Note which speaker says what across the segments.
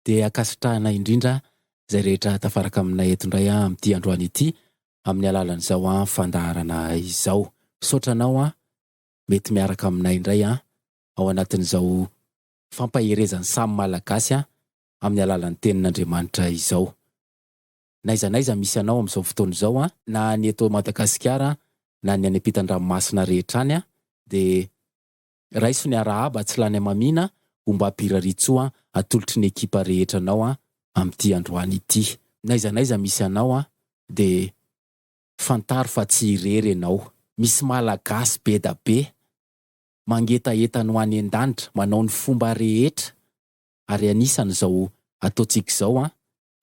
Speaker 1: Dia akasitrahana indrindra zay rehetra tafaraka aminay eto indray amin'ity androany ity amin'ny alalan'izao fandaharana izao. Misaotra anao mety miaraka aminay indray ao anatin'izao fampaherezan'ny samy malagasy amin'ny alalan'ny tenin'Andriamanitra izao. Naiza misy anao amin'izao fotoana izao na ny eto Madagasikara na ny any ampitan-dranomasina rehetra any dia raiso ny arahaba tsy lany amamina ho mba hampiraritsoa atolotry ny ekipa rehetra anao amin'ity androany ity. Naiza misy anao dia fantaro fa tsy irery ianao. Misy malagasy be da be mangetaeta no any an-danitra manao ny fomba rehetra ary anisan'izao ataontsika izao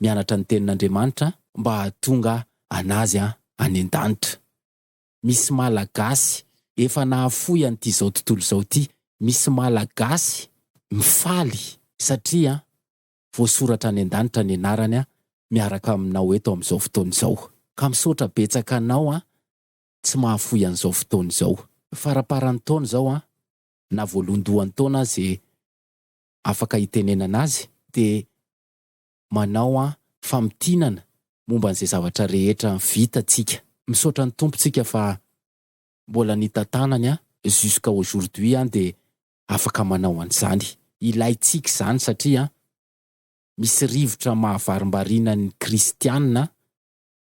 Speaker 1: mianatra ny tenin'Andriamanitra mba hahatonga anazy any an-danitra. Misy malagasy efa nahafoy an'ity zao tontolo izao ity. Misy malagasy mifaly satria voasoratra any an-danitra ny anarany miaraka aminao eto amin'izao fotoana izao. Ka misaotra betsaka anao tsy mahafoy an'izao fotoana izao. Faraparan'ny taona izao na voalondohan'ny taona zay afaka hitenenana azy dia manao famitinana momba an'izay zavatra rehetra vitantsika. Misaotra ny tompontsika fa mbola nitantanany jusqu'à aujourd'hui dia afaka manao an'izany. Ilaintsika izany satria misy rivotra mahavarim-bariana ny kristianina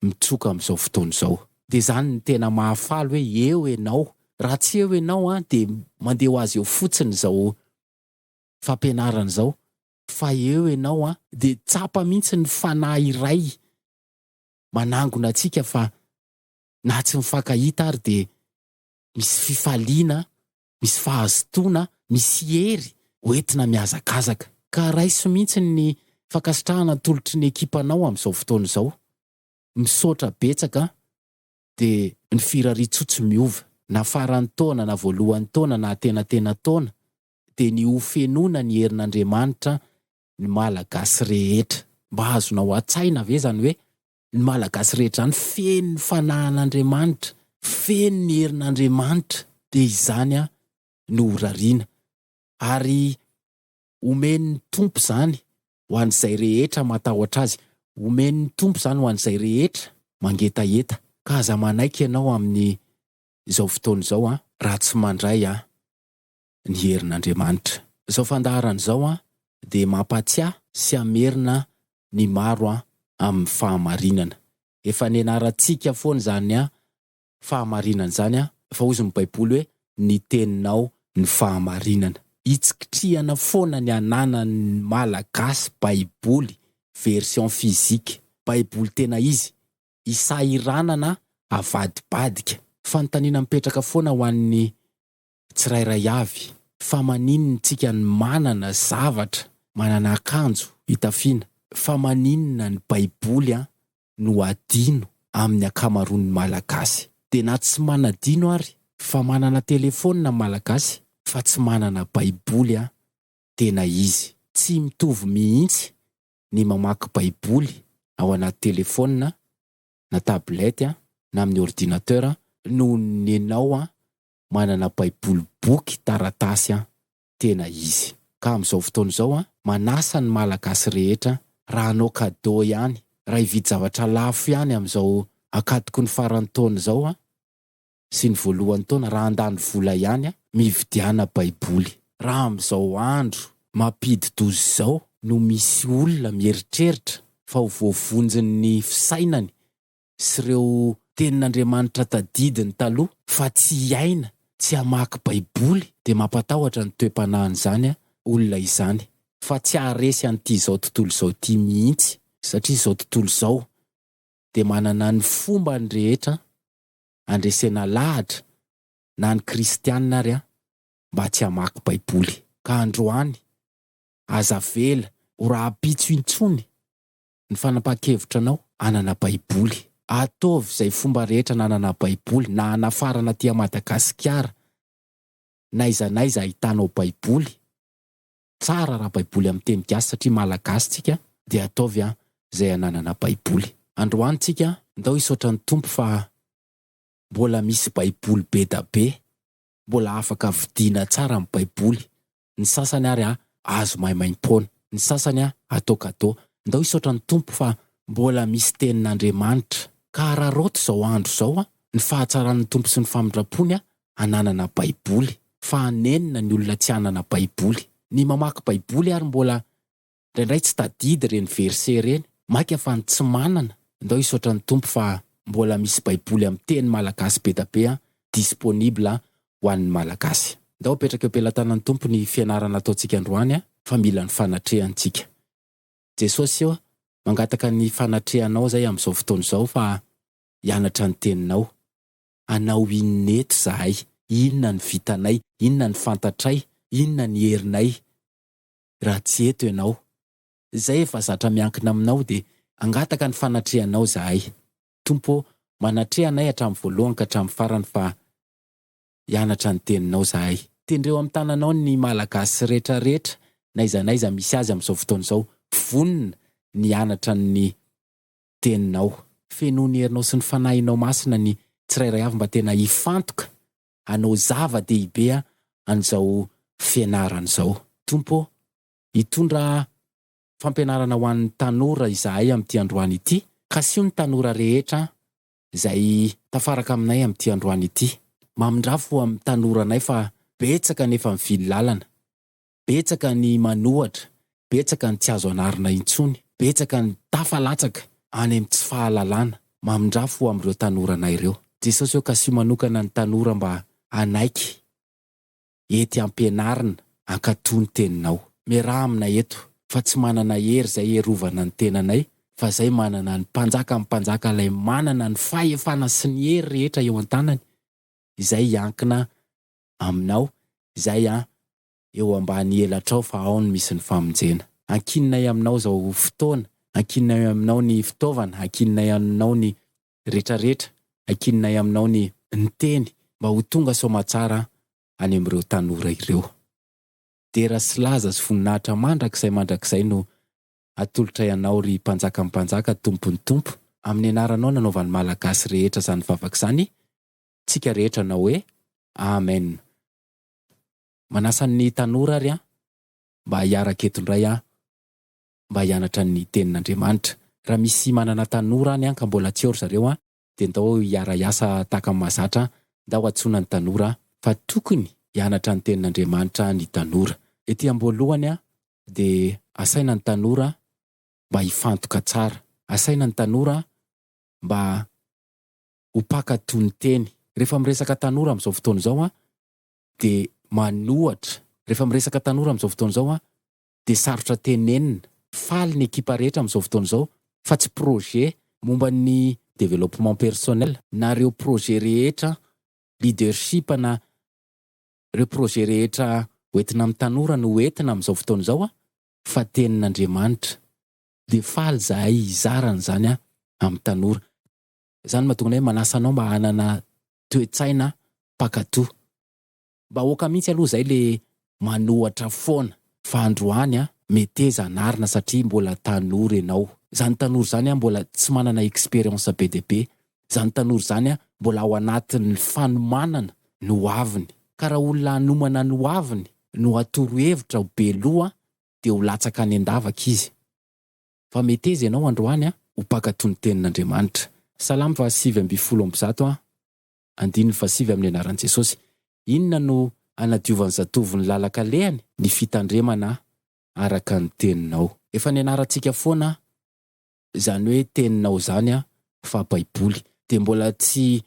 Speaker 1: mitsoka amin'izao fotoana izao. Dia izany ny tena mahafaly hoe eo ianao. Raha tsy eo ianao dia mandeha ho azy eo fotsiny izao fampianarana izao. Fa eo ianao dia tsapa mihitsy ny fanahy iray manangona antsika fa na tsy mifankahita ary dia misy fifaliana, misy fahazotoana, misy hery hoentina mihazakazaka. Ka raiso mihitsy ny fankasitrahana tolotry ny ekipanao amin'izao fotoana izao. Misaotra betsaka dia ny firaritsotso miova na faran'ny taona na voalohan'ny taona na tenatena taona dia ny hofenoana ny herin'Andriamanitra ny malagasy rehetra. Mba azonao an-tsaina ve zany hoe ny malagasy rehetra zany feno ny fanahan'Andriamanitra, feno ny herin'Andriamanitra dia izany no horariana ary omeny tompo izany ho an'izay rehetra matahotra azy. Omeny tompo izany ho an'izay rehetra mangetaeta. Ka aza manaiky ianao amin'ny izao fotoana izao raha tsy mandray ny herin'Andriamanitra. Izao fandaharana izao dia mampatsiahy sy hamerina ny maro amin'ny fahamarinana. Efa nianarantsika foana izany fahamarinana izany fa hozy ny Baiboly hoe ny teninao ny fahamarinana. Hitsikitrihana foana ny ananan'ny malagasy Baiboly version physique. Baiboly tena izy isahiranana avadibadika. Fanontaniana mipetraka foana ho an'ny tsirairay avy. Fa maninona tsika ny manana zavatra, manana akanjo hitafiana. Fa maninona ny Baiboly no adino amin'ny ankamaroan'ny malagasy. Dia na tsy manadino ary fa manana telefônina malagasy fa tsy manana Baiboly tena izy. Tsy mitovy mihitsy ny mamaky Baiboly ao anaty telefônina na tablety na amin'ny ordinateur noho ny ianao manana Baiboly boky taratasy tena izy. Ka amin'izao fotoana izao manasa ny malagasy rehetra raha anao kadô ihany, raha hividy zavatra lafo ihany amin'izao akatoko ny faran'ny taona izao sy ny voalohan'ny taona, raha andany vola ihany mividiana Baiboly. Raha amin'izao andro mampidi-doza izao no misy olona mieritreritra fa ho voavonjin'ny fisainany sy ireo tenin'Andriamanitra tadidiny taloha fa tsy aina, tsy hamaky Baiboly dia mampatahotra ny toe-panahiny izany olona izany. Fa tsy haharesy an'ity izao tontolo izao ity mihitsy satria izao tontolo izao dia manana ny fomba ny rehetra andresena lahatra na ny kristianina ary mba tsy hamaky Baiboly. Ka androany aza vela ho raha-pitso intsony ny fanapahan-kevitranao anana Baiboly. Ataovy izay fomba rehetra nanana Baiboly na anafarana aty Madagasikara. Naiza ahitanao Baiboly. Tsara raha Baiboly amin'ny teny gasy satria malagasy tsika dia ataovy izay ananana Baiboly. Androany tsika ndao hisaotra ny tompo fa mbola misy Baiboly be da be. Mbola afaka vidiana tsara amin'ny Baiboly. Ny sasany ary azo maimaim-poana. Ny Ny sasany atao kadô. Ndao hisaotra ny tompo fa mbola misy tenin'Andriamanitra. Ka raroto zao andro zao ny fahatsaran'ny tompo sy ny famindrapony ananana baiboly. Fa anenina ny olona tsy anana baiboly. Ny mamaky baiboly ary mbola indraindray tsy tadidy reny verse reny. Maika fa ny tsy manana. Ndao hisaotra ny tompo fa mbola misy baiboly amin'ny teny malagasy be da be disponible ho an'ny malagasy. Ndao petraka eo pelantanan'ny tompo ny fianarana ataontsika androany fa mila ny fanatrehantsika. Jesosy eo mangataka ny fanatrehanao zay amin'izao fotoana izao fa hianatra ny teninao. Anao inona eto zahay? Inona ny vitanay? Inona ny fantatray? Inona ny herinay? Raha tsy eto ianao, zay efa zatra miankina aminao dia angataka ny fanatrehanao zahay. Tompo, manatrehanay hatramin'ny voalohany ka hatramin'ny farany fa hianatra ny teninao zahay. Tendreo amin'ny tananao ny malagasy rehetrarehetra n'aiza misy azy amin'izao fotoana izao. Vonona ny hianatra ny teninao. Fenoa ny herinao sy ny fanahinao masina ny tsirairay avy mba tena hifantoka hanao zava-dehibe an'izao fianarana izao. Tompo, hitondra fampianarana ho an'ny tanora izahay amin'ity androany ity, ka sio ny tanora rehetra izay tafaraka aminay amin'ity androany ity. Mamindrafo amin'ny tanoranay fa betsaka nefa mivily lalana. Betsaka ny manohatra, betsaka ny tsy azo anarina intsony, betsaka ny tafalatsaka any amin'ny tsy fahalalana. Mamindrafo amin'ireo tanoranay ireo. Jesosy eo ka sio manokana ny tanora mba anaiky ety ampianarina ankatony teninao. Miaraha aminay eto fa tsy manana hery zay herovana ny tenanay, fa zay manana ny mpanjaka ilay manana ny fahefana sy ny hery rehetra eo an-tanany. Izay yankina aminao, izay eo ambany elatrao fa ao ny misy ny famonjena. Ankininay aminao zao fotoana, ankininay aminao ny fitaovana, ankininay aminao ny rehetrarehetra, ankininay aminao ny teny mba ho tonga soamatsara any amin'ireo tanora ireo. Dera sy laza sy voninahitra mandrakizay no atolotray anao ry mpanjaka ny mpanjaka, tompony tompo, amin'ny anaranao nanaovan'ny malagasy rehetra zany vavaka zany, tsika rehetra na hoe amen. Manasa ny tanora ary mba hiaraka eto indray mba hianatra ny tenin'Andriamanitra. Raha misy manana tanora any ka mbola tsy ôry zareo dia ndao hiara-iasa tahaka ny mahazatra, ndao antsoina ny tanora fa tokony hianatra ny tenin'Andriamanitra ny tanora. Ety amboalohany dia asaina ny tanora mba hifantoka tsara. Asaina ny tanora mba ho mpakatoy ny teny. Rehefa miresaka tanora amin'izao fotoana izao dia manohatra. Rehefa miresaka tanora amin'izao fotoana izao dia sarotra tenenina. Faly ny ekipa rehetra amin'izao fotoana izao fa tsy projet momba ny développement personnel na ireo projet rehetra leadership na ireo projet rehetra hoentina amin'ny tanora no hoentina amin'izao fotoana izao fa tenin'Andriamanitra. Dia faly zahay hizarana zany amin'ny tanora. Zany mahatonga hoe manasa anao mba hanana toe-tsaina mpakatoy. Mba hoaka mihitsy aloha zay le manohatra foana fa androany meteza anarina satria mbola tanora ianao. Zany tanora zany mbola tsy manana expérience be dia be. Zany tanora zany mbola ao anatin'ny fanomanana no aviny. Ka raha olona hanomana no aviny no atoro hevitra ho be loha dia ho latsaka any an-davaka izy. Fa meteza ianao androany ho mpakatoy ny tenin'Andriamanitra. Salamo 7:100 andininy amin'ny anaran'i Jesosy. Inona no anadiovan'ny zatovo ny lalaka lehany? Ny fitandremana araka ny teninao. Efa nianarantsika foana zany hoe teninao zany fa baiboly. Dia mbola tsy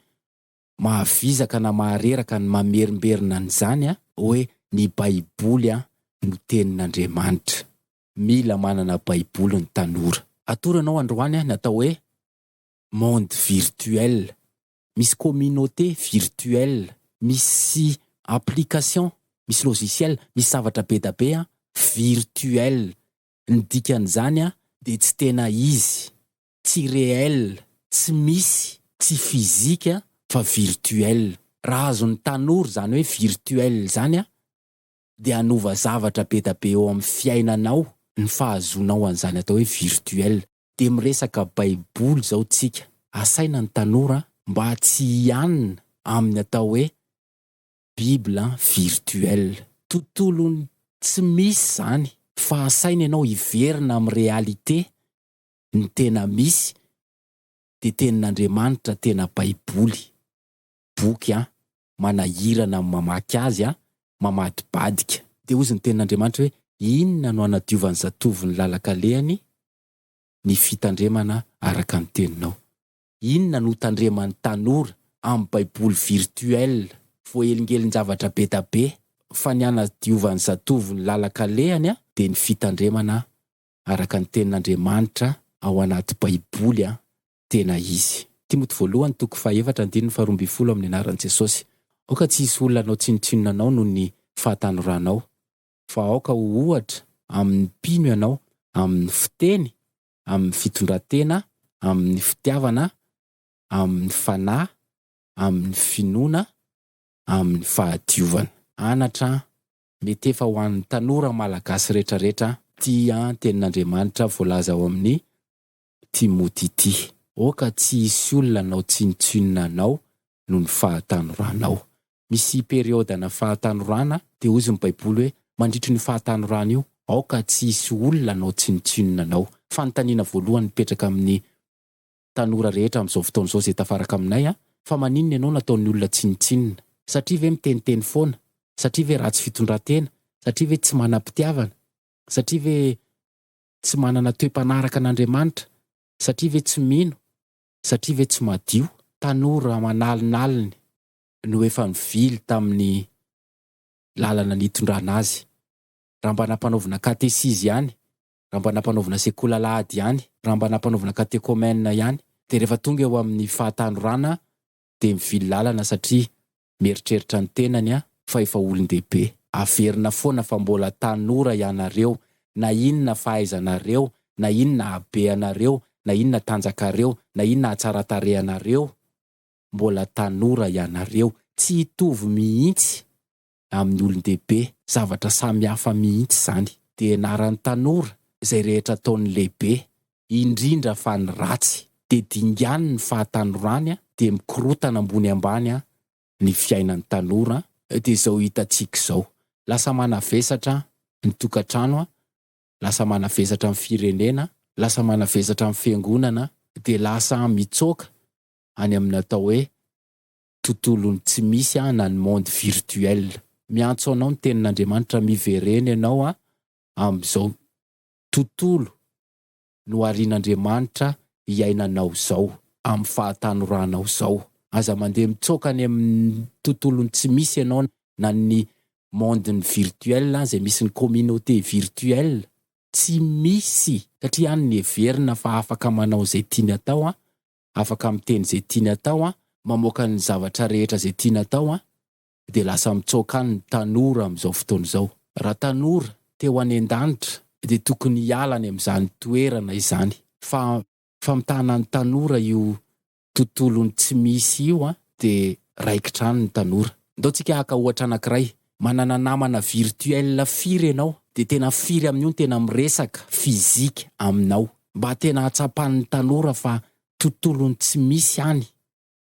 Speaker 1: mahavizaka na mahareraka ny mamerimberina an'izany hoe ny baiboly no tenin'Andriamanitra. Mila manana baiboly ny tanora. Atoranao androany natao hoe monde virtuel. Misy communauté virtuelle, misy application, misy logiciel, misy zavatra be da be virtuel. Ny dikan'izany dia tsy tena izy, tsy réel, tsy misy, tsy fizika fa virtuel. Raha azon'ny tanora zany hoe virtuel zany dia hanova zavatra be da be eo amin'ny fiainanao ny fahazonao an'izany atao hoe virtuel. Dia miresaka baiboly zao tsika. Asaina ny tanora mba tsy hianina amin'ny atao hoe Bible virtuel. Tontolony tsy misy zany fa saina ianao hiverina amin'ny realite ny tena misy de tenin'Andriamanitra tena baiboly. Boky manahirana mamaky azy mamadibadika. De ozy ny tenin'Andriamanitra hoe inona no anadiovan'ny zatovo ny lalan-kalehany? Ny fitandremana araka ny teninao. Inona no tandreman'ny tanora amin'ny baiboly virtuel voahelingelin-javatra be da be fa ny anadiovan'ny zatovo ny lalan-kalehany de ny fitandremana araka ny tenin'Andriamanitra ao anaty baiboly tena izy. Timoty 2:4-12 amin'ny anaran'i Jesosy. Aoka tsy hisy olona anao tsinotsinona anao noho ny fahatanoranao, fa aoka ho ohatra amin'ny mpino ianao, amin'ny fiteny, amin'ny fitondratena, amin'ny fitiavana, amin'ny fanahy, amin'ny finoana, amin'ny fahadiovana. Anatra mety efa ho an'ny tanora malagasy rehetrarehetra tia tenin'Andriamanitra voalaza ao amin'ny Timoty ity. Aoka tsy hisy olona anao tsinotsinona anao noho ny fahatanoranao. Misy periodana fahatanorana de ozy ny baiboly hoe mandritry ny fahatanorana io aoka tsy hisy olona anao tsinotsinona anao. Fanontaniana voalohany mipetraka amin'ny tanora rehetra amin'izao fotoana izao zay tafaraka aminay fa maninona ianao nataon'ny olona tsinotsinona? Satria ve miteniteny foana? Satria ve ratsy fitondratena? Satria ve tsy manam-pitiavana? Satria ve tsy manana toe-panaraka an'Andriamanitra? Satria ve tsy mino? Satria ve tsy madio? Tanora manalinaliny no efa nivily tamin'ny lalana nitondrana azy. Raha mba nampanaovina katesizy ihany, raha mba nampanaovina sekolalahady ihany, raha mba nampanaovina katekomena ihany, de rehefa tonga eo amin'ny fahatanorana de mivily lalana satria mieritreritra ny tenany fa efa olon-dehibe. Averina foana fa mbola tanora ianareo, na inona fahaizanareo, na inona habe anareo, na inona tanjakareo, na inona hatsaratarehanareo, mbola tanora ianareo. Tsy hitovy mihitsy amin'ny olon-dehibe, zavatra samy hafa mihitsy zany. De anaran'ny tanora izay rehetra ataon'ny lehibe, indrindra fa ny ratsy, de dingany ny fahatanorany de mikorotana ambony ambany ny fiainan'ny tanora. De zao hitantsika zao, lasa manavesatra ny tokantrano, lasa manavesatra amin'ny firenena, lasa manavesatra amin'ny fiangonana, de lasa mitsoka any amin'ny atao hoe tontolony tsy misy na ny monde virtuel. Miantso anao ny tenin'Andriamanitra miverena ianao amin'izao tontolo no arian'Andriamanitra iainanao zao, amin'ny fahatanorana zao. Aza mandeha mitsoka any amin'ny tontolony tsy misy ianao na ny monde virtuel zay misy ny communauté virtuelle. Tsy misy, satria any ny heverina fa afaka manao zay tiany atao, afaka miteny zay tiany atao, mamoaka ny zavatra rehetra zay tiany atao, de lasa mitsoka any ny tanora amin'izao fotoana izao. Raha tanora teo any an-danitra de tokony hiala any amin'izany toerana izany. Fa mitana ny tanora io tontolony tsy misy io de raikitrano ny tanora. Ndaontsika haka ohatra anankiray, manana namana virtuel firy ianao, de tena firy amin'io tena miresaka fizika aminao. Mba tena hatsapan'ny tanora fa tontolony tsy misy any,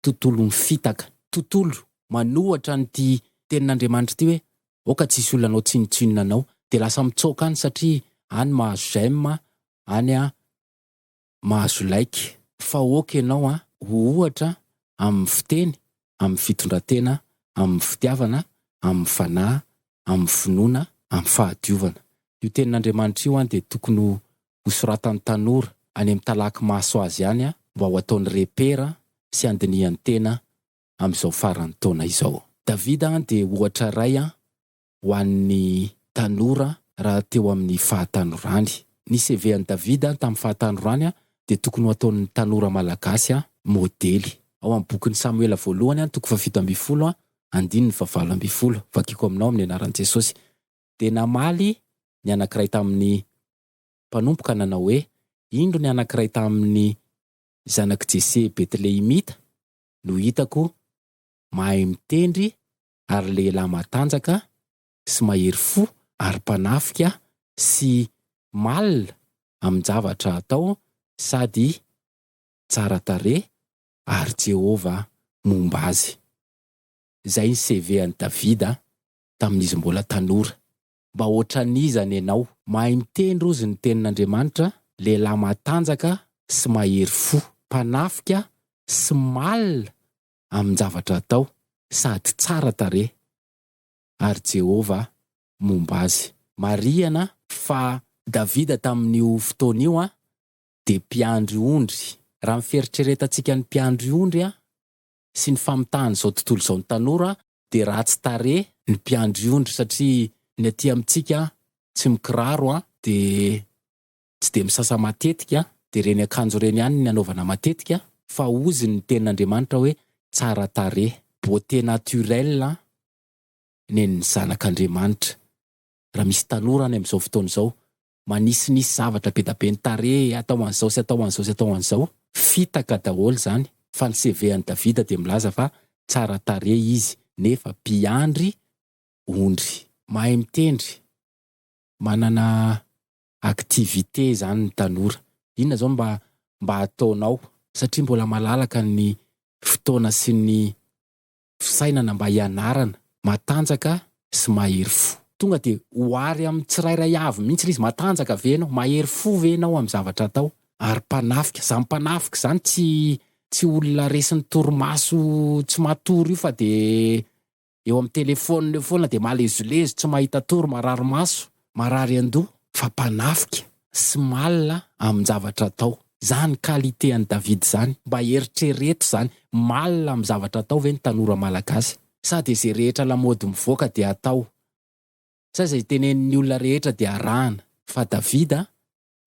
Speaker 1: tontolony fitaka, tontolo manohatra n'ity tenin'Andriamanitra ity hoe aoka tsy hisy olona anao tsinotsinona anao, de lasa mitsoka any satria any mahazo j'aime, any mahazo like. Fa aoka ianao ohatra amin'ny fiteny, amin'ny fitondratena, amin'ny fitiavana, amin'ny fanahy, amin'ny finoana, amin'ny fahadiovana. Io tenin'Andriamanitra io de tokony ho soratan'ny tanora any amin'ny talaky maso azy ihany mba ho ataon'ny repera sy andinihan'ny tena amin'izao faran'ny taona izao. Davida de ohatra ray ho an'ny tanora raha teo amin'ny fahatanorany. Ny CV-an'i Davida tamin'ny fahatanorany de tokony ho ataon'ny tanora malagasy modely. Ao amin'ny bokin'ny Samuela voalohany 7:12, 9:20, vakiko aminao amin'ny anaran'i Jesosy. De namaly ny anankiray tamin'ny mpanompoka nanao hoe, indro ny anankiray tamin'ny zanak' Jese Betlehemita no hitako mahay mitendry ary lehilahy matanjaka sy mahery fo ary mpanafika sy malina amin'ny zavatra atao sady tsara tarehy ary Jehova momba azy. Zay ny CV an'i Davida tamin'izy mbola tanora. Mba ohatran'izany ianao, Mahay miteny rozy ny tenin'Andriamanitra, lehilahy matanjaka sy mahery fo, mpanafika sy malina amin'ny zavatra atao, sady tsara tarehy. Ary Jehova momba azy. Marihana fa Davida tamin'io fotoana io de mpiandry ondry. Raha miferitreretatsika ny mpiandry ondry sy ny famitahany zao tontolo zao ny tanora, de ratsy tarehy ny mpiandry ondry satria ny aty amintsika tsy mikiraro de tsy de misasa matetika, de reny akanjo reny ihany ny anaovana matetika, fa ozy ny tenin'Andriamanitra hoe tsara tarehy, beauté naturelle ny zanak'Andriamanitra. Raha misy tanora any amin'izao fotoana izao manisinisy zavatra be da be ny tarehy, atao an'izao sy atao an'izao sy atao an'izao, fitaka daholo zany. Fa ny CV-an'i Davida de milaza fa tsara tarehy izy, nefa mpiandry ondry, mahay mitendry, manana activité zany ny tanora. Inona zao mba ataonao satria mbola malalaka ny fotoana sy ny fisainana mba hianarana, matanjaka sy mahery fo. Tonga de hoary amin'ny tsirairay avy mihitsy izy, matanjaka venao, mahery fo venao amin'ny zavatra atao, ary mpanafika. Zany mpanafika zany tsy olona resin'ny torimaso tsy matory io fa de eo amin'ny telefônina eo foana de malezolezo, tsy mahita tory, marary maso, marary an-doha, fa mpanafika sy malina amin'ny zavatra atao. Zany qualité an'i David zany, mba eritrereto zany, malina amin'ny zavatra atao ve ny tanora malagasy, sa de zay rehetra lamody mivoaka de atao, sa zay tenenin'ny olona rehetra de arahana. Fa Davida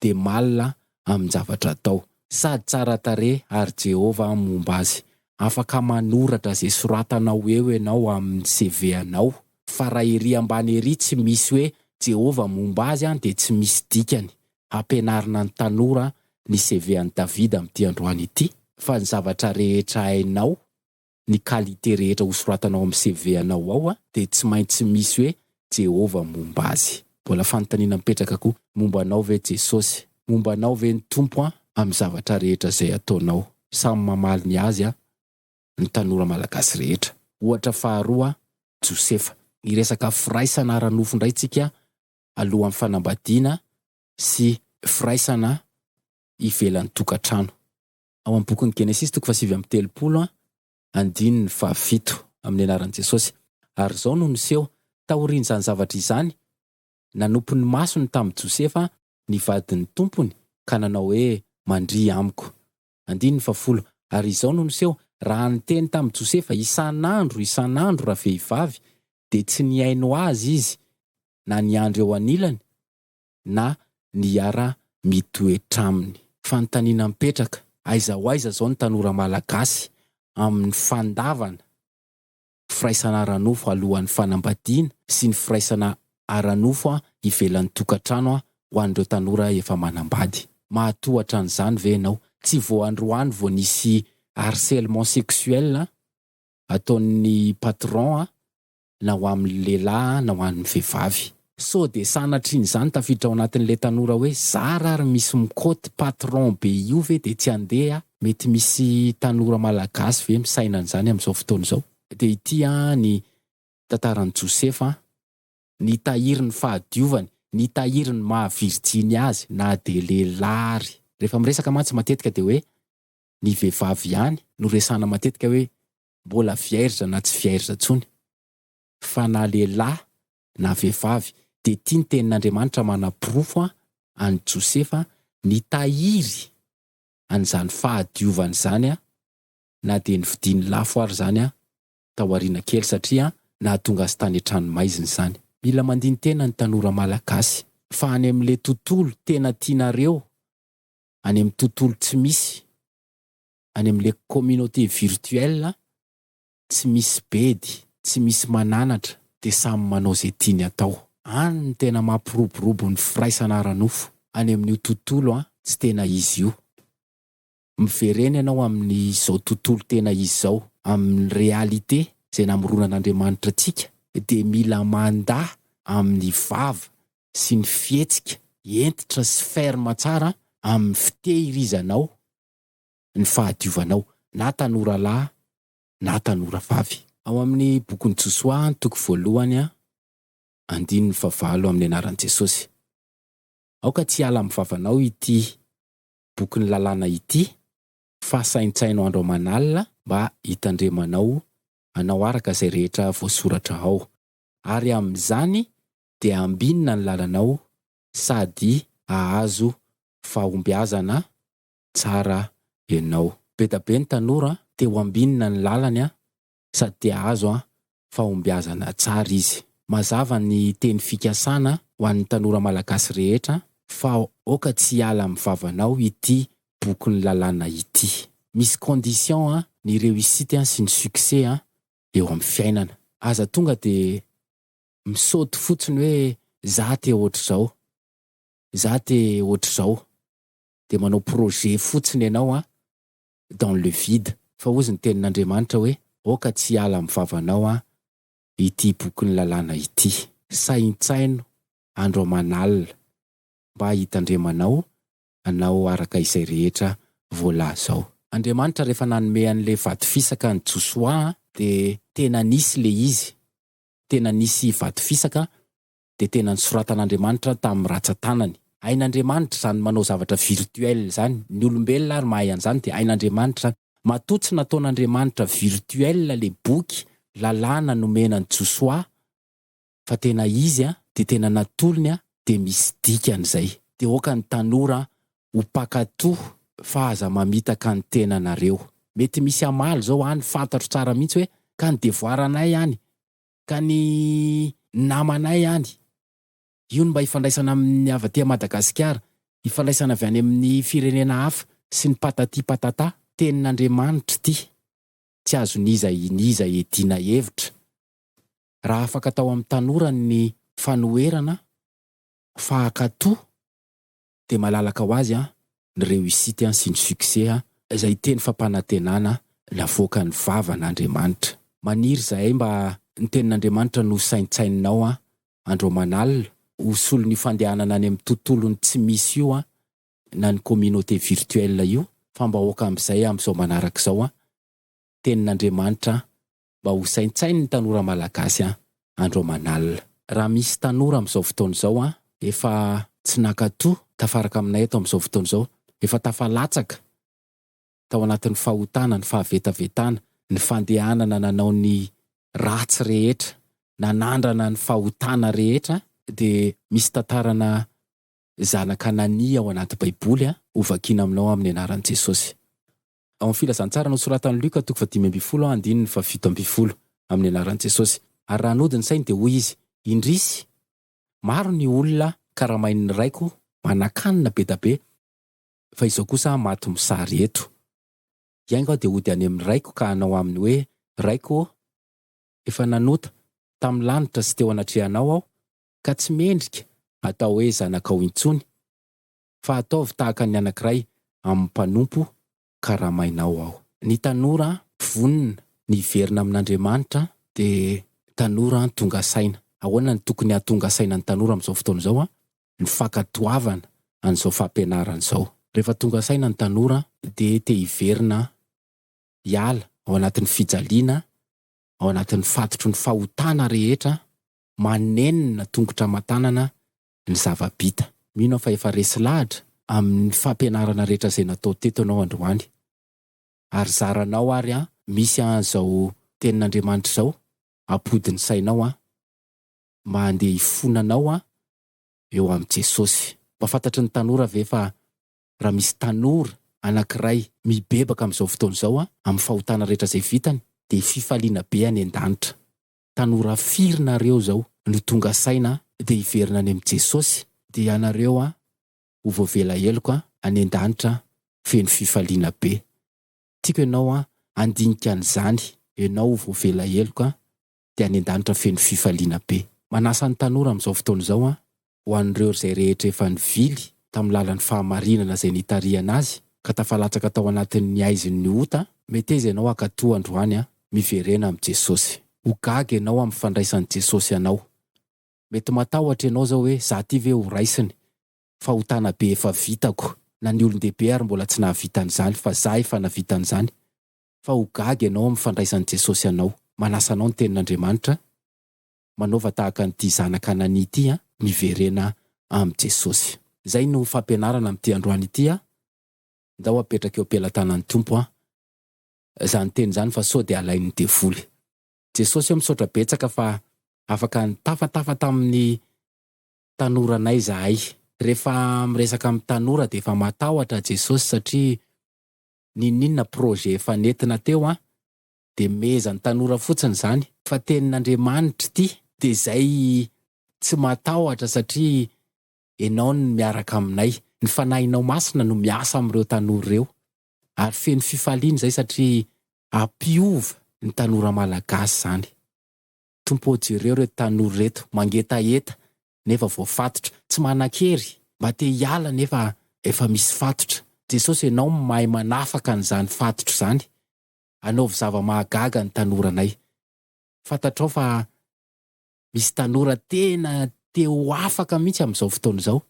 Speaker 1: de malina amin'ny zavatra atao, sady tsara tarehy ary Jehova momba azy. Afaka manoratra zay soratanao eo ianao amin'ny CV-anao, fa raha ery ambany ery tsy misy hoe Jehova momba azy de tsy misy dikany. Ampianarina ny tanora ny CV-an'i Davida amin'ity androany ity, fa ny zavatra rehetra hainao, ny qualité rehetra ho soratanao amin'ny CV-anao ao de tsy maintsy misy hoe Jehova momba azy. Mbola fanontaniana mipetraka koa, momba anao ve Jesosy? Momba anao ve ny Tompo amin'ny zavatra rehetra zay ataonao? Samy mamaly ny azy ny tanora malagasy rehetra. Ohatra faharoa, Josefa. Iresaka firaisana ara-nofo indray tsika alohan'ny fanambadiana sy firaisana ivelan'ny tokantrano. Ao amin'ny bokin'ny Genesis 7:30 andininy 7 amin'ny anaran'i Jesosy. Ary zao no niseho taoriany zany zavatra izany, nanompo ny masony tamin'i Josefa ny vadin'ny tompony, ka nanao hoe mandry amiko. Andininy 10. Ary izao no niseho raha niteny tamin'i Josefa isan'andro raha vehivavy, de tsy niaino azy izy na niandro eo anilany na niara mitoetra aminy. Fanontaniana mipetraka, aiza ho aiza zao ny tanora malagasy amin'ny fandavana firaisana ara-nofo alohan'ny fanambadiana sy ny firaisana ara-nofo ivelan'ny tokantrano ho an'ireo tanora efa manambady. Mahatohatra an'izany ve ianao? Tsy voandroany vao nisy harcèlement sexuel ataon'ny patron na ho amin'ny lehilahy na ho an'ny vehivavy. So de sanatriny zany tafiditra ao anatin'le tanora hoe zara ary misy mikoty patron be io ve de tsy andeha? Mety misy tanora malagasy ve misaina an'izany amin'izao fotoana izao? De ity ny tantaran'i Josefa, nitahiry ny fahadiovany, nitahiry ny maha-Virjiny azy na de lehilahy. Rehefa miresaka mantsy matetika de hoe ny vehivavy ihany no resana matetika hoe mbola vierge na tsy vierge tsony. Fa na lehilahy na vehivavy, de tia ny tenin'Andriamanitra manaporofo an'i Josefa nitahiry an'izany fahadiovany zany na de ny vidiny lafo ary zany taoriana kely satria nahatonga azy tany an-trano maizina zany. Mila mandiny tena ny tanora malagasy fa any amin'le tontolo tena tianareo, any amin'ny tontolo tsy misy, any amin'le communauté virtuelle, tsy misy bedy, tsy misy mananatra, de samy manao zay tiany atao. Any ny tena mampiroborobo ny firaisana ara-nofo. Any amin'io tontolo tsy tena izy io. Miverena ianao amin'ny zao tontolo tena izy zao, amin'ny réalité zay namorona an'Andriamanitra antsika, de mila mandaa amin'ny vava sy ny fihetsika entitra sy ferma tsara amin'ny fitehirizanao ny fahadiovanao, na tanora lahy na tanora vavy. Ao amin'ny bokin'ny Josoa toko 1 andininy 9 amin'ny anaran'i Jesosy. Aoka tsy ala amin'ny vavanao ity boky ny lalàna ity, fa saintsainao andro manalina mba hitandremanao anao araka izay rehetra voasoratra ao. Ary amin'izany dia ambinina ny lalanao sady ahazo fahombiazana tsara ianao. Be da be ny tanora teo ambinina ny lalany sady te ahazo fahombiazana tsara izy. Mazava ny teny fikasana ho an'ny tanora malagasy rehetra fa aoka tsy ala amin'ny vavanao ity boky ny lalàna ity. Misy condition ny réussite sy ny succès eo amin'ny fiainana. Aza tonga de misaoty fotsiny hoe za te ohatr'izao, za te ohatr'izao, de manao projet fotsiny ianao dans le vide. Fa ozy ny tenin'Andriamanitra hoe aoka tsy ala amin'ny vavanao ity boky ny lalàna ity. Saintsaino andro aman'alina mba hitandremanao anao araka izay rehetra voalaza ao. Andriamanitra rehefa nanome an'le vato fisaka ny Josoa de tena nisy le izy. Tena nisy vato fisaka de tena nisoratan'Andriamanitra tamin'ny ratsan-tanany. Ain'Andriamanitra zany manao zavatra virtuel zany. Ny olombelona ary mahay an'izany de ain'Andriamanitra. Matoa tsy nataon'Andriamanitra virtuel le boky lalàna nomenan'ny Josoa, fa tena izy de tena natolony de misy dikan'izay. De aoka ny tanora ho pakatoa fa aza mamitaka ny tenanareo. Mety misy amaly zao any fantatro tsara mihitsy hoe ka ny devoaranay any, ka ny namanay any. Io mba ifandraisana amin'ny avy aty Madagasikara, ifandraisana avy any amin'ny firenena hafa sy ny patati patata. Tenin'Andriamanitra ty. Tsy azo niza edina hevitra. Raha afaka atao amin'ny tanora ny fanoherana, fahakatoa, de malalaka ho azy ny réussite sy ny succès izay teny fampanantenana lavoaka ny vavan'Andriamanitra. Maniry zahay mba ny tenin'Andriamanitra no saintsaininao andro manalina, ho solo ny fandehanana any amin'ny tontolony tsy misy io na ny communauté virtuelle io, fa mba aoka amin'izay amin'izao manaraka izao tenin'Andriamanitra mba ho saintsainy ny tanora malagasy andro manalina. Raha misy tanora amin'izao fotoana izao efa tsy nakatoa tafaraka aminay eto amin'izao fotoana izao, efa tafalatsaka tao anatin'ny fahotana, ny fahavetavetana, ny fandehanana nanao ny ratsy rehetra, nanandrana ny fahotana rehetra, de misy tantarana zanak'Anania ao anaty Baiboly ho vakiana aminao amin'ny anaran'i Jesosy. Ao amin'ny filazantsara nosoratan'i Luka 10:17 amin'ny anaran'i Jesosy. Ary raha nody ny sainy de hoy izy, indrisy maro ny olona karamain'ny raiko manakanina be da be, fa izao kosa maty misary eto. Iaingo de hody any amin'ny raiko ka anao aminy hoe raiko efa nanota tamin'ny lanitra sy teo anatrehanao aho, ka tsy mendrika atao hoe zanakao intsony, fa ataovy tahaka ny anankiray amin'ny mpanompo karamainao aho. Ny tanora vonina ny verina amin'Andriamanitra de tanora tonga saina. Ahoana ny tokony hatonga saina ny tanora amin'izao fotoana izao ny fakatoavana an'izao fampianarana izao. Rehefa tonga saina ny tanora de te hiverina hiala ao anatin'ny fijaliana, ao anatin'ny fatotro ny fahotana rehetra, manenina tongotra matanana ny zava-bita. Mino fa efa resy lahatra amin'ny fampianarana rehetra izay natao teto anao androany. Ary zaranao ary misy an'izao tenin'Andriamanitra izao apodiny sainao mba andeha hifonanao eo amin'ny Jesosy. Mba fantatry ny tanora ve fa raha misy tanora anankiray mibebaka amin'izao fotoana izao amin'ny fahotana rehetra izay vitany, de fifaliana be any an-danitra. Tanora firy nareo zao no tonga saina de hiverina any amin'ny Jesosy, de ianareo ho voavela heloka any an-danitra feno fifaliana be. Tiako ianao andinika an'izany, ianao ho voavela heloka de any an-danitra feno fifaliana be. Manasa ny tanora amin'izao fotoana izao ho an'ireo izay rehetra efa nivily tamin'ny lalan'ny fahamarinana izay nitariana azy, ka tafalatsaka tao anatin'ny aiziny ota, mety izy ianao hakatoa androany miverena amin'ny Jesosy. Ho gaga ianao amin'ny fandraisan'i Jesosy anao. Mety matahotra ianao zao hoe za ty ve ho raisiny, fahotana be efa vitako, na ny olon-dehibe ary mbola tsy nahavitan'izany, fa za efa nahavitan'izany. Fa ho gaga ianao amin'ny fandraisan'i Jesosy anao. Manasa anao ny tenin'Andriamanitra, manaova tahaka an'ity zanak'Anania ity miverena amin'ny Jesosy. Zay no fampianarana amin'ity androany ity ndao apetraka eo ampelantanan'ny Tompo zany teny zany fa sao dia alain'ny devoly. Jesosy misaotra betsaka fa afaka nitafatafa tamin'ny tanoranay zahay. Rehefa miresaka amin'ny tanora dia efa matahotra Jesosy satria ninona projet efa nentina teo dia meza ny tanora fotsiny zany. Fa tenin'Andriamanitra ity dia zay tsy matahotra satria enao no miaraka aminay. Ny fanahinao masina no miasa amin'ireo tanora ireo. Ary feno fifaliana zay satria ampiova ny tanora malagasy zany. Tompo jereo reto tanora reto mangetaeta nefa voafatotra, tsy manan-kery, mba te hiala nefa efa misy fatotra. Jesosy enao mahay manafaka an'izany fatotra zany. Anaovy zava-mahagaga ny tanoranay. Fantatrao fa misy tanora tena teo afaka mihitsy amin'izao fotoana izao.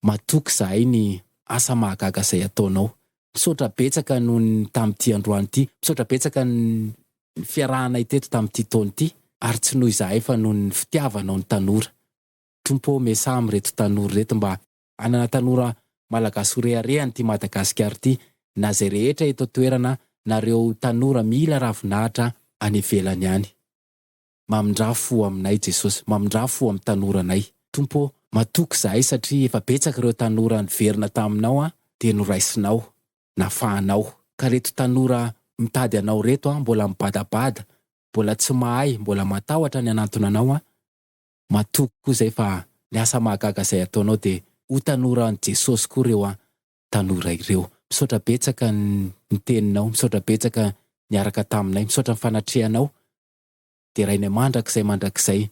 Speaker 1: Matoky zahay ny asa mahagaga izay ataonao. Misaotra betsaka noho ny tamin'ity androany ity. Misaotra betsaka ny fiarahanay teto tamin'ity taona ity. Ary tsy noho izahay fa noho ny fitiavanao ny tanora. Tompo mesamy reto tanora reto mba anana tanora malagasy reharehany ty Madagasikara ity. Na zay rehetra eto toerana nareo tanora mila ravinahitra any ivelany any. Mamindrafo aminay Jesosy, mamindrafo amin'ny tanoranay. Tompo matoky zahay satria efa betsaka ireo tanora niverina taminao dia noraisinao, nafahanao. Ka reto tanora mitady anao reto mbola mibadabada, mbola tsy mahay, mbola matahotra ny anatona anao matoky koa zay fa ny asa mahagaga izay ataonao dia ho tanora an' Jesosy koa ireo tanora ireo. Misaotra betsaka ny teninao, misaotra betsaka niaraka taminay, misaotra ny fanatrehanao. Dia rainay mandrakizay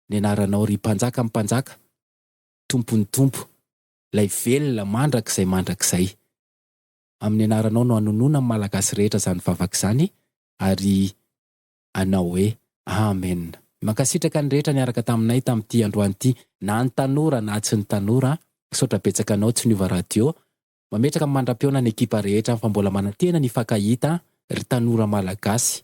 Speaker 1: ny anaranao ry mpanjaka amin'ny mpanjaka, tompony tompo, lay velona mandrakizay. Amin'ny anaranao no anonoana amin'ny malagasy rehetra zany vavaka izany ary anao hoe amen. Mankasitraka ny rehetra niaraka taminay tamin'ity androany ity, na ny tanora na tsy ny tanora. Misaotra betsaka anao tsy niova radio. Mametraka mandram-peona ny ekipa rehetra fa mbola manantena ny fakahita ry tanora malagasy.